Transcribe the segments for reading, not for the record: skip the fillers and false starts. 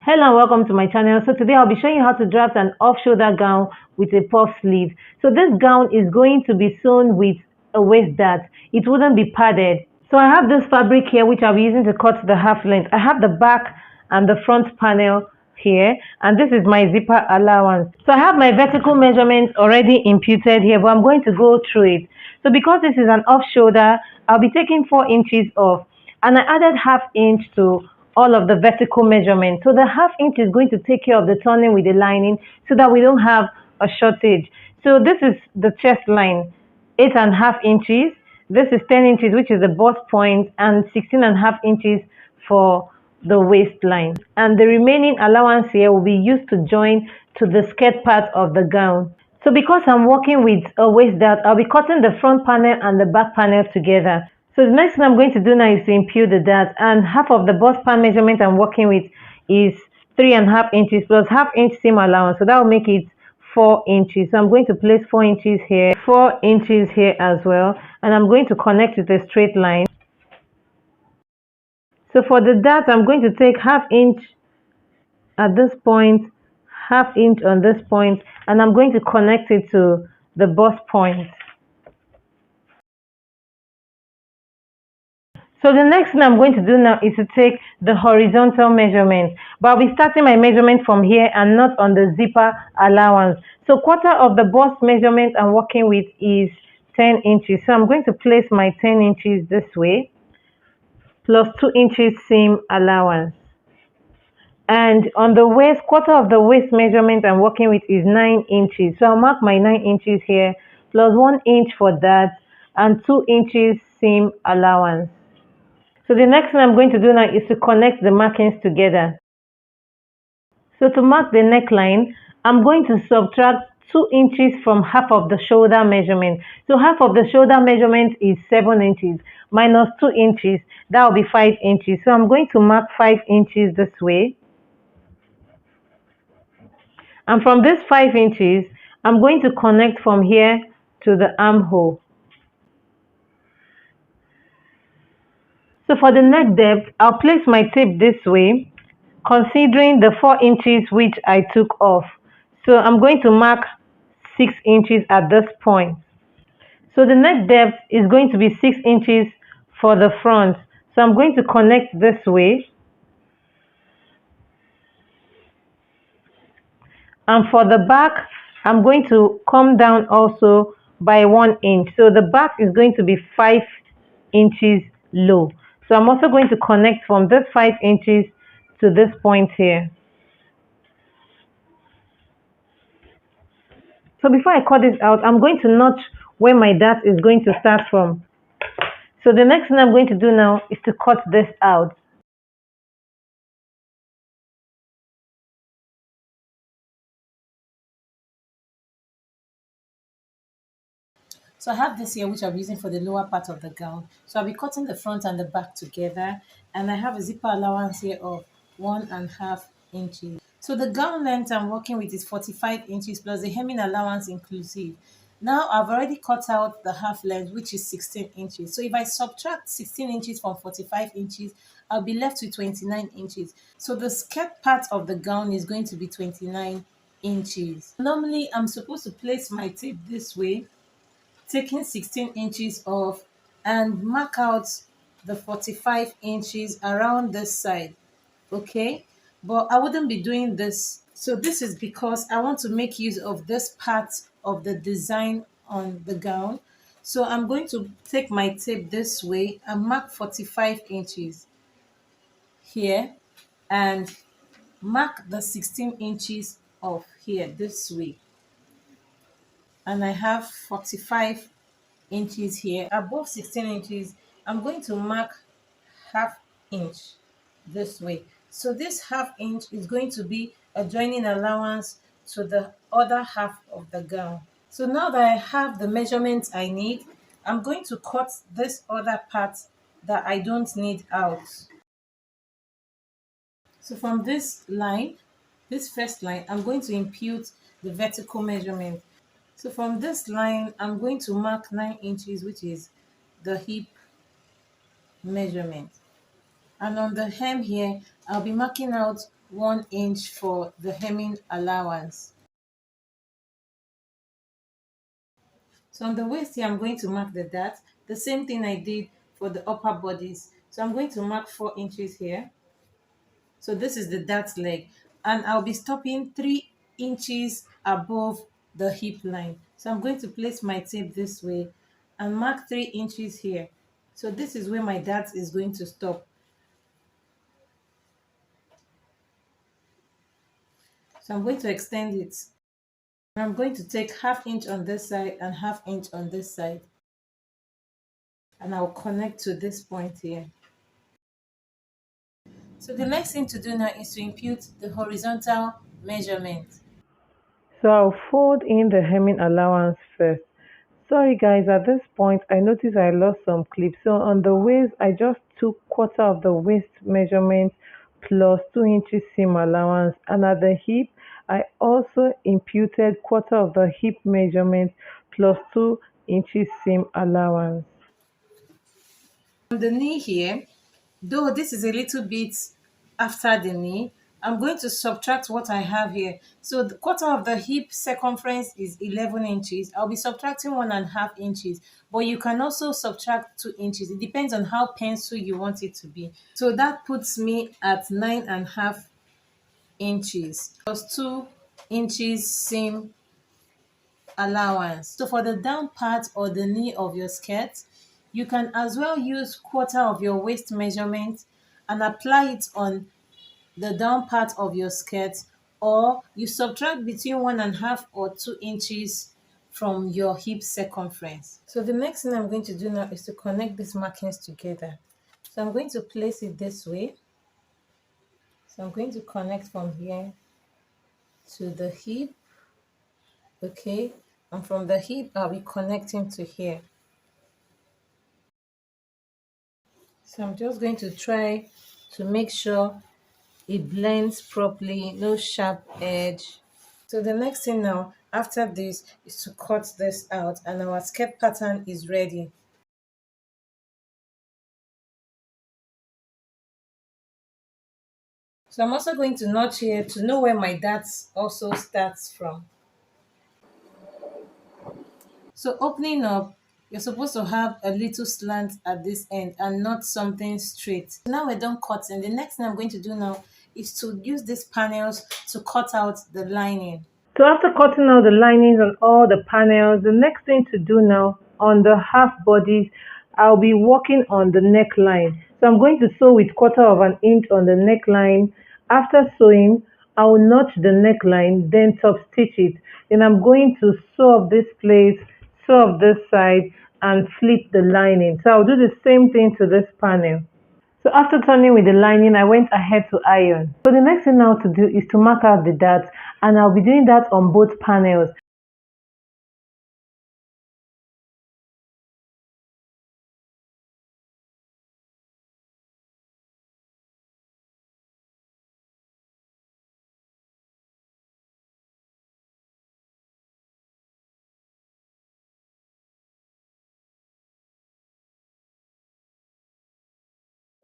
Hello and welcome to my channel. So today I'll be showing you how to draft an off-shoulder gown with a puff sleeve. So this gown is going to be sewn with a waist dart. It wouldn't be padded. So I have this fabric here which I'll be using to cut the half length. I have the back and the front panel here, and this is my zipper allowance. So I have my vertical measurements already imputed here, but I'm going to go through it. So because this is an off-shoulder, I'll be taking 4 inches off, and I added half inch to all of the vertical measurements. So the half inch is going to take care of the turning with the lining so that we don't have a shortage. So this is the chest line, 8.5 inches. This is 10 inches, which is the bust point, and 16.5 inches for the waistline. And the remaining allowance here will be used to join to the skirt part of the gown. So because I'm working with a waist dart, I'll be cutting the front panel and the back panel together. So the next thing I'm going to do now is to impute the dart, and half of the bust pan measurement I'm working with is 3.5 inches plus half inch seam allowance. So that will make it 4 inches. So I'm going to place 4 inches here, 4 inches here as well, and I'm going to connect with a straight line. So for the dart, I'm going to take half inch at this point, half inch on this point, and I'm going to connect it to the bust point. So the next thing I'm going to do now is to take the horizontal measurement, but I'll be starting my measurement from here and not on the zipper allowance. So quarter of the bust measurement I'm working with is 10 inches. So I'm going to place my 10 inches this way, plus 2 inches seam allowance. And on the waist, quarter of the waist measurement I'm working with is 9 inches. So I'll mark my 9 inches here, plus 1 inch for that, and 2 inches seam allowance. So the next thing I'm going to do now is to connect the markings together. So to mark the neckline, I'm going to subtract 2 inches from half of the shoulder measurement. So half of the shoulder measurement is 7 inches minus 2 inches. That will be 5 inches. So I'm going to mark 5 inches this way. And from this 5 inches, I'm going to connect from here to the armhole. So for the neck depth, I'll place my tape this way, considering the 4 inches which I took off. So I'm going to mark 6 inches at this point. So the neck depth is going to be 6 inches for the front. So I'm going to connect this way. And for the back, I'm going to come down also by 1 inch. So the back is going to be 5 inches low. So I'm also going to connect from this 5 inches to this point here. So before I cut this out, I'm going to notch where my dart is going to start from. So the next thing I'm going to do now is to cut this out. So I have this here which I'm using for the lower part of the gown. So I'll be cutting the front and the back together, and I have a zipper allowance here of 1.5 inches. So the gown length I'm working with is 45 inches plus the hemming allowance inclusive. Now I've already cut out the half length, which is 16 inches. So if I subtract 16 inches from 45 inches, I'll be left with 29 inches. So the skirt part of the gown is going to be 29 inches. Normally I'm supposed to place my tape this way, taking 16 inches off, and mark out the 45 inches around this side. Okay, but I wouldn't be doing this. So this is because I want to make use of this part of the design on the gown. So I'm going to take my tape this way and mark 45 inches here, and mark the 16 inches off here this way, and I have 45 inches here. Above 16 inches, I'm going to mark half inch this way. So this half inch is going to be a joining allowance to the other half of the gown. So now that I have the measurements I need, I'm going to cut this other part that I don't need out. So from this line, this first line, I'm going to impute the vertical measurement. So from this line, I'm going to mark 9 inches, which is the hip measurement. And on the hem here, I'll be marking out 1 inch for the hemming allowance. So on the waist here, I'm going to mark the dart. The same thing I did for the upper bodies. So I'm going to mark 4 inches here. So this is the dart leg. And I'll be stopping 3 inches above the hip line. So I'm going to place my tape this way and mark 3 inches here. So this is where my dart is going to stop. So I'm going to extend it. I'm going to take 1/2 inch on this side and 1/2 inch on this side. And I'll connect to this point here. So the next thing to do now is to impute the horizontal measurement. So I'll fold in the hemming allowance first. Sorry guys, at this point I noticed I lost some clips. So on the waist, I just took quarter of the waist measurement plus 2 inches seam allowance, and at the hip I also imputed quarter of the hip measurement plus 2 inches seam allowance. On the knee here, though this is a little bit after the knee, I'm going to subtract what I have here. So the quarter of the hip circumference is 11 inches. I'll be subtracting 1.5 inches, but you can also subtract 2 inches. It depends on how pencil you want it to be. So that puts me at 9.5 inches plus 2 inches seam allowance. So for the down part or the knee of your skirt, you can as well use quarter of your waist measurement and apply it on the down part of your skirt, or you subtract between 1.5 or 2 inches from your hip circumference. So the next thing I'm going to do now is to connect these markings together. So I'm going to place it this way. So I'm going to connect from here to the hip, okay, and from the hip I'll be connecting to here. So I'm just going to try to make sure it blends properly, no sharp edge. So the next thing now after this is to cut this out, and our skirt pattern is ready. So I'm also going to notch here to know where my dart also starts from. So opening up, you're supposed to have a little slant at this end and not something straight. Now we're done cutting. The next thing I'm going to do now is to use these panels to cut out the lining. So after cutting out the linings on all the panels, the next thing to do now on the half bodies, I'll be working on the neckline. So I'm going to sew with quarter of an inch on the neckline. After sewing, I will notch the neckline, then top stitch it. Then I'm going to sew up this place, sew up this side, and flip the lining. So I'll do the same thing to this panel. So after turning with the lining, I went ahead to iron. So the next thing now to do is to mark out the darts, and I'll be doing that on both panels.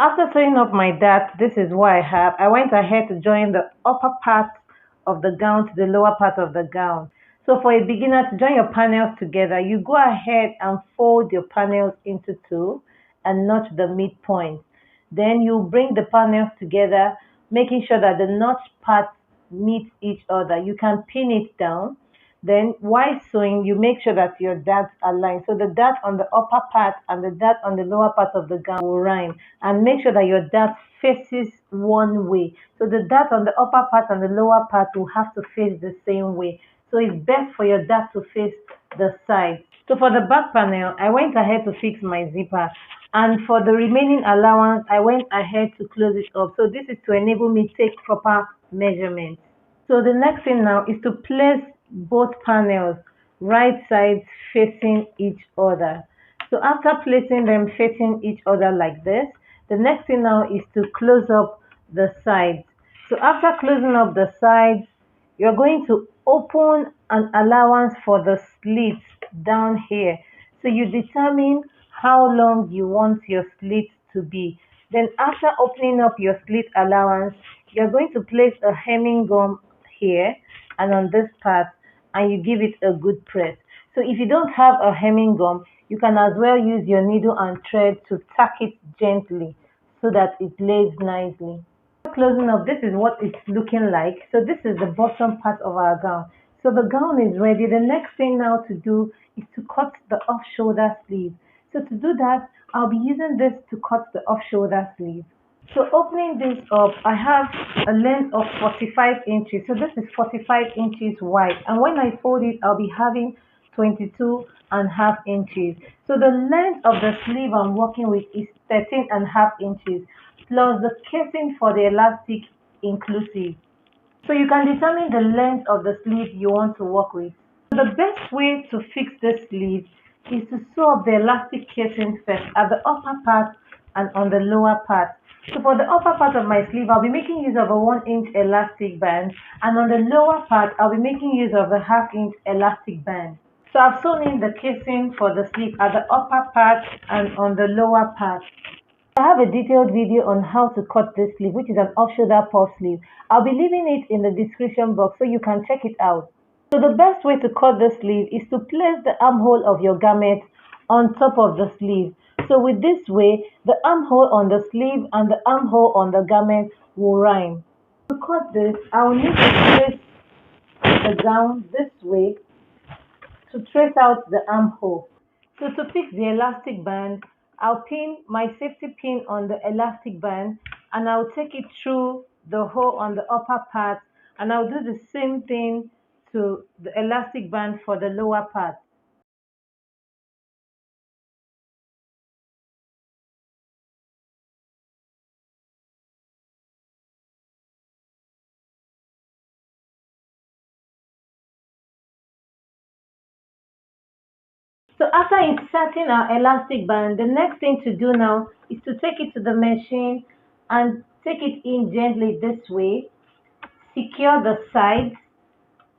After sewing up my darts, this is what I have. I went ahead to join the upper part of the gown to the lower part of the gown. So for a beginner to join your panels together, you go ahead and fold your panels into two and notch the midpoint. Then you bring the panels together, making sure that the notch parts meet each other. You can pin it down. Then while sewing, you make sure that your darts align. So the dart on the upper part and the dart on the lower part of the gown will rhyme. And make sure that your dart faces one way. So the dart on the upper part and the lower part will have to face the same way. So it's best for your dart to face the side. So for the back panel, I went ahead to fix my zipper. And for the remaining allowance, I went ahead to close it up. So this is to enable me to take proper measurements. So the next thing now is to place both panels right sides facing each other. So after placing them facing each other like this, the next thing now is to close up the sides. So after closing up the sides, you're going to open an allowance for the slits down here. So you determine how long you want your slits to be. Then after opening up your slit allowance, you're going to place a hemming gum here and on this part, and you give it a good press. So if you don't have a hemming gum, you can as well use your needle and thread to tack it gently so that it lays nicely. Closing up, this is what it's looking like. So this is the bottom part of our gown. So the gown is ready. The next thing now to do is to cut the off shoulder sleeve. So to do that, I'll be using this to cut the off shoulder sleeve. So opening this up, I have a length of 45 inches. So this is 45 inches wide. And when I fold it, I'll be having 22.5 inches. So the length of the sleeve I'm working with is 13.5 inches plus the casing for the elastic inclusive. So you can determine the length of the sleeve you want to work with. The best way to fix this sleeve is to sew up the elastic casing first at the upper part and on the lower part. So for the upper part of my sleeve, I'll be making use of a 1 inch elastic band, and on the lower part, I'll be making use of a half-inch elastic band. So I've sewn in the casing for the sleeve at the upper part and on the lower part. I have a detailed video on how to cut this sleeve, which is an off-shoulder puff sleeve. I'll be leaving it in the description box so you can check it out. So the best way to cut the sleeve is to place the armhole of your garment on top of the sleeve. So with this way, the armhole on the sleeve and the armhole on the garment will rhyme. To cut this, I will need to place the gown this way to trace out the armhole. So to fix the elastic band, I'll pin my safety pin on the elastic band, and I'll take it through the hole on the upper part, and I'll do the same thing to the elastic band for the lower part. So after inserting our elastic band, the next thing to do now is to take it to the machine and take it in gently this way, secure the sides,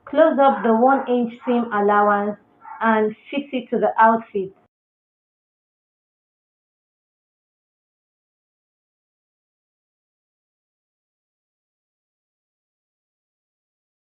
close up the 1 inch seam allowance, and fix it to the outfit.